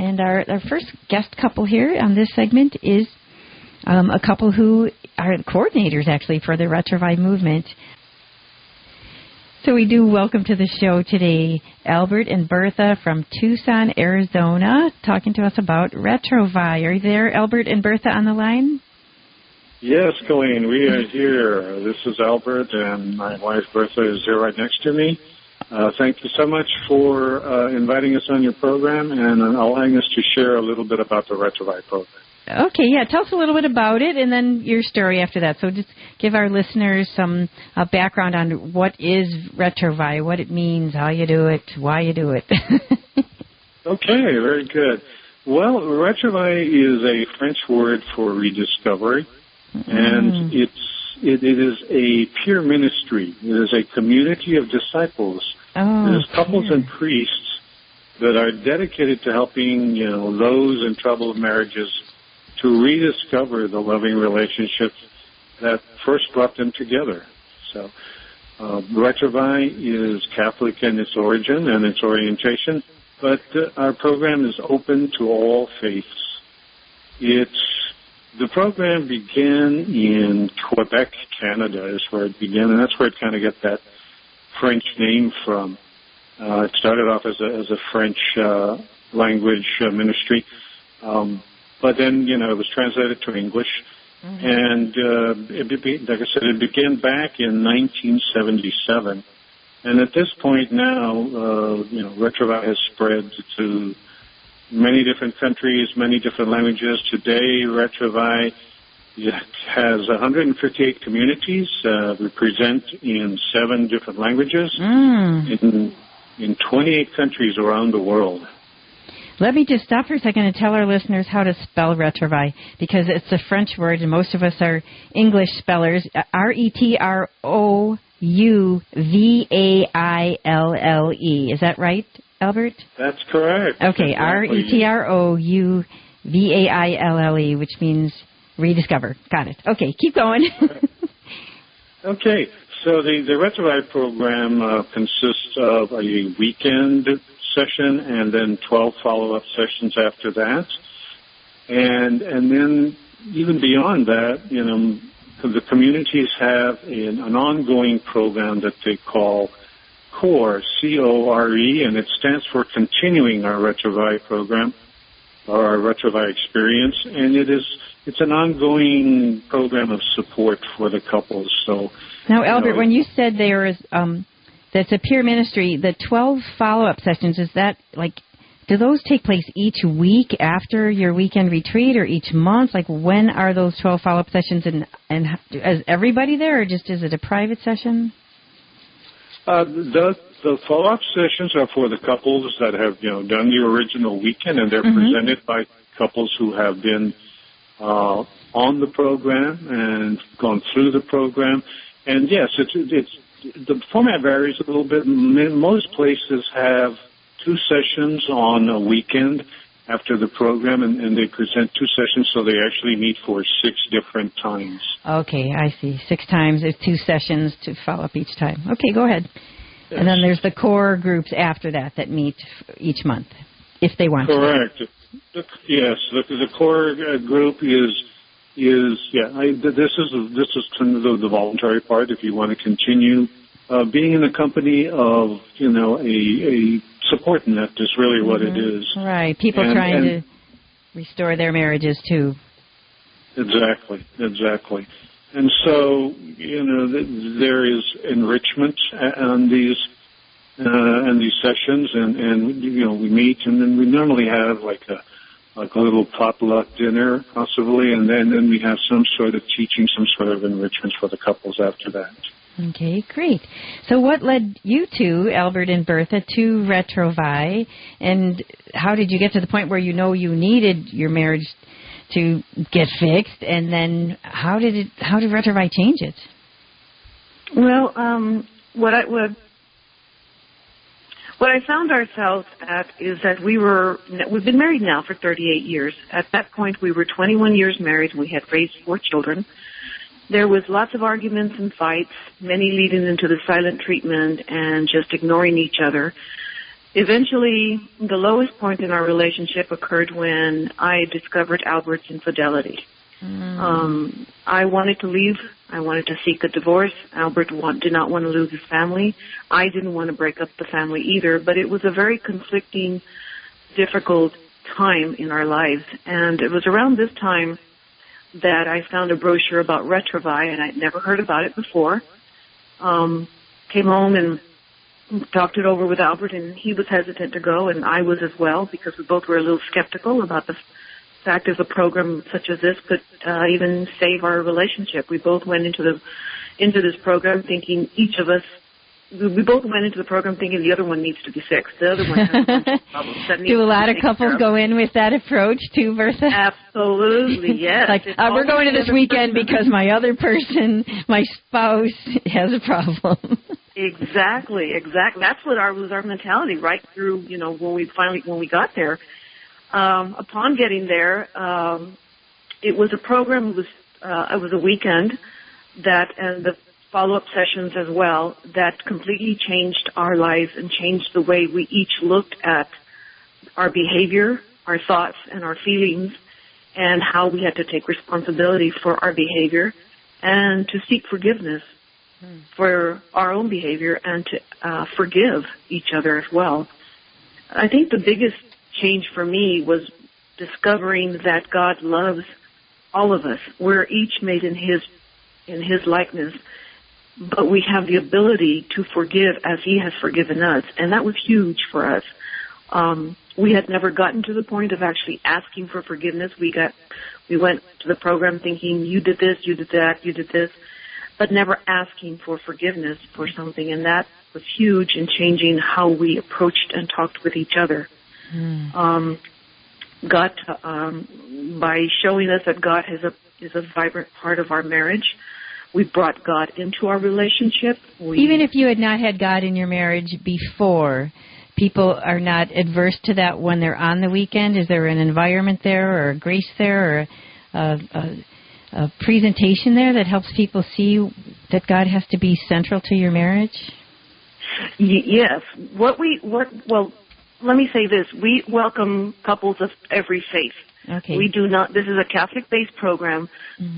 And our first guest couple here on this segment is a couple who are coordinators, actually, for the Retrouvaille movement. So we do welcome to the show today Albert and Bertha from Tucson, Arizona, talking to us about Retrouvaille. Are you there, Albert and Bertha, on the line? Yes, Colleen, we are here. This is Albert, and my wife Bertha is here right next to me. Thank you so much for inviting us on your program and allowing us to share a little bit about the Retrouvaille program. Okay, yeah, tell us a little bit about it and then your story after that. So just give our listeners some background on what is Retrouvaille, what it means, how you do it, why you do it. Okay, very good. Well, Retrouvaille is a French word for rediscovery, and it is a peer ministry. It is a community of disciples. It is couples and priests that are dedicated to helping, those in troubled marriages to rediscover the loving relationships that first brought them together. So, Retrouvaille is Catholic in its origin and its orientation, but our program is open to all faiths. The program began in Quebec, Canada, is where it began, and that's where it kind of got that French name from. It started off as a French language ministry. But then, it was translated to English, and like I said, it began back in 1977. And at this point now, Retrouvaille has spread to many different countries, many different languages. Today, Retrouvaille has 158 communities. We present in 7 different languages in 28 countries around the world. Let me just stop for a second and tell our listeners how to spell Retrouvaille, because it's a French word and most of us are English spellers. Retrouvaille. Is that right, Albert? That's correct. Okay, exactly. Retrouvaille, which means rediscover. Got it. Okay, keep going. Okay, so the Retrouvaille program consists of a weekend session and then 12 follow-up sessions after that. And then even beyond that, the communities have an ongoing program that they call CORE, C-O-R-E, and it stands for Continuing Our Retrouvaille Program, or our Retrouvaille Experience, and it's an ongoing program of support for the couples. So now, Albert, when you said there is that's a peer ministry, the 12 follow-up sessions, is that do those take place each week after your weekend retreat or each month? When are those 12 follow-up sessions, and is everybody there, or just is it a private session? The follow-up sessions are for the couples that have, done the original weekend, and they're presented by couples who have been on the program and gone through the program. And yes, the format varies a little bit. Most places have 2 sessions on a weekend after the program, and they present 2 sessions, so they actually meet for 6 different times. Okay, I see. 6 times. There's 2 sessions to follow up each time. Okay, go ahead. Yes. And then there's the core groups after that meet each month, if they want Correct. to. Yes, the core group is this is kind of the voluntary part. If you want to continue being in the company of a support net is really what it is. Right, people trying to restore their marriages too. Exactly. And so there is enrichment on these sessions, and we meet, and then we normally have like a little potluck dinner, possibly, and then we have some sort of teaching, some sort of enrichment for the couples after that. Okay, great. So what led you two, Albert and Bertha, to Retrouvaille, and how did you get to the point where you needed your marriage to get fixed, and then how did Retrouvaille change it? Well, what I found ourselves at is that we've been married now for 38 years. At that point, we were 21 years married, and we had raised 4 children. There was lots of arguments and fights, many leading into the silent treatment and just ignoring each other. Eventually, the lowest point in our relationship occurred when I discovered Albert's infidelity. I wanted to leave. I wanted to seek a divorce. Albert did not want to lose his family. I didn't want to break up the family either, but it was a very conflicting, difficult time in our lives. And it was around this time that I found a brochure about Retrouvaille, and I'd never heard about it before. Came home and talked it over with Albert, and he was hesitant to go, and I was as well, because we both were a little skeptical about the fact if a program such as this could even save our relationship. We both went into this program thinking we both went into the program thinking the other one needs to be fixed. The other one has a bunch of problems that Do a lot of couples go in with that approach too, Bertha? Absolutely, yes. Like, we're going to this weekend because my other person, my spouse, has a problem. Exactly. That's what was our mentality right through, when we got there. Upon getting there, it was a program, it was a weekend and the follow-up sessions as well that completely changed our lives and changed the way we each looked at our behavior, our thoughts, and our feelings, and how we had to take responsibility for our behavior and to seek forgiveness for our own behavior and to forgive each other as well. I think the biggest change for me was discovering that God loves all of us. We're each made in His likeness, but we have the ability to forgive as He has forgiven us, and that was huge for us. We had never gotten to the point of actually asking for forgiveness. We went to the program thinking, you did this, you did that, you did this, but never asking for forgiveness for something, and that was huge in changing how we approached and talked with each other. God, by showing us that God is a vibrant part of our marriage, we brought God into our relationship. Even if you had not had God in your marriage before, people are not adverse to that when they're on the weekend? Is there an environment there or a grace there or a presentation there that helps people see that God has to be central to your marriage? Yes. Well, let me say this. We welcome couples of every faith. Okay. We do not, this is a Catholic-based program,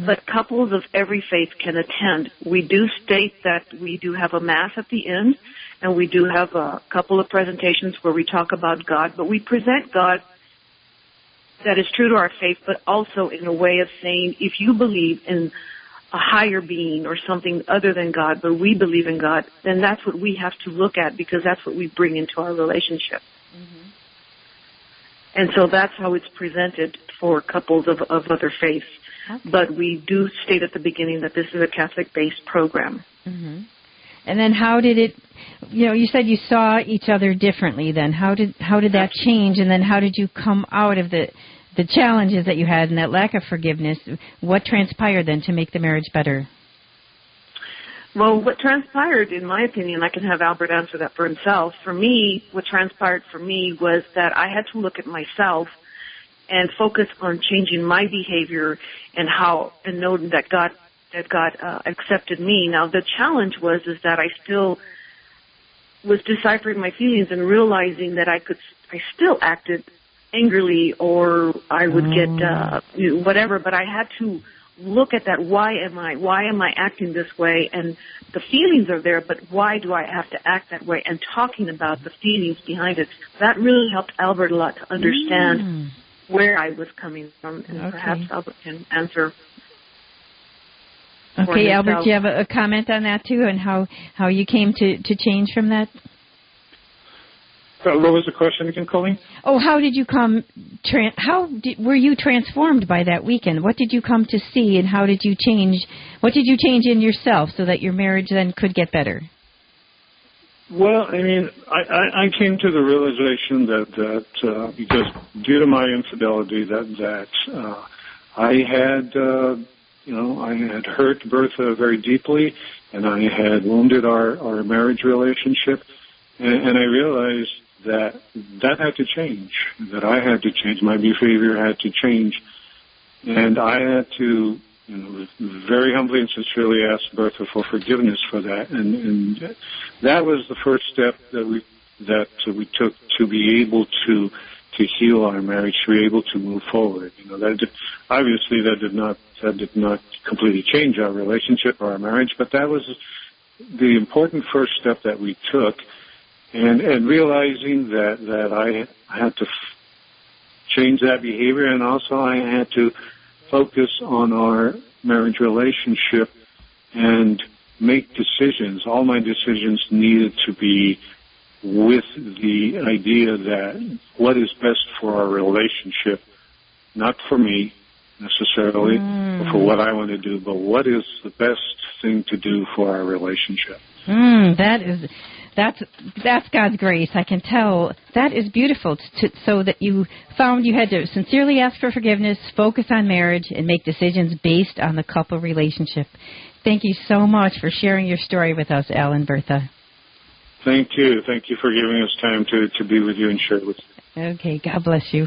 but couples of every faith can attend. We do state that we do have a Mass at the end, and we do have a couple of presentations where we talk about God, but we present God that is true to our faith, but also in a way of saying, if you believe in a higher being or something other than God, but we believe in God, then that's what we have to look at, because that's what we bring into our relationship. And so that's how it's presented for couples of other faiths. Okay. But we do state at the beginning that this is a Catholic-based program. And then how did it, you said you saw each other differently then. How did that change? And then how did you come out of the challenges that you had and that lack of forgiveness? What transpired then to make the marriage better? Well, what transpired, in my opinion, I can have Albert answer that for himself. For me, what transpired for me was that I had to look at myself and focus on changing my behavior and know that God accepted me. Now, the challenge was that I still was deciphering my feelings and realizing that I still acted angrily, or I would get whatever, but I had to look at that. Why am I acting this way? And the feelings are there, but why do I have to act that way? And talking about the feelings behind it, that really helped Albert a lot to understand where I was coming from. And perhaps Albert can answer. Okay, Albert, do you have a comment on that too, and how you came to change from that? What was the question again, Colleen? Oh, how did you were you transformed by that weekend? What did you come to see, and how did you change? What did you change in yourself so that your marriage then could get better? Well, I mean, I came to the realization that because due to my infidelity, that I had I had hurt Bertha very deeply, and I had wounded our marriage relationship, and I realized that had to change, that I had to change, my behavior had to change, and I had to very humbly and sincerely ask Bertha for forgiveness for that, and that was the first step that that we took to be able to heal our marriage, to be able to move forward. You know, obviously that did not completely change our relationship or our marriage, but that was the important first step that we took, and realizing that I had to change that behavior, and also I had to focus on our marriage relationship and make decisions. All my decisions needed to be with the idea that what is best for our relationship, not for me necessarily, or for what I want to do, but what is the best thing to do for our relationship. That's God's grace. I can tell. That is beautiful. So that you found you had to sincerely ask for forgiveness, focus on marriage, and make decisions based on the couple relationship. Thank you so much for sharing your story with us, Al and Bertha. Thank you. Thank you for giving us time to be with you and share with you. Okay. God bless you.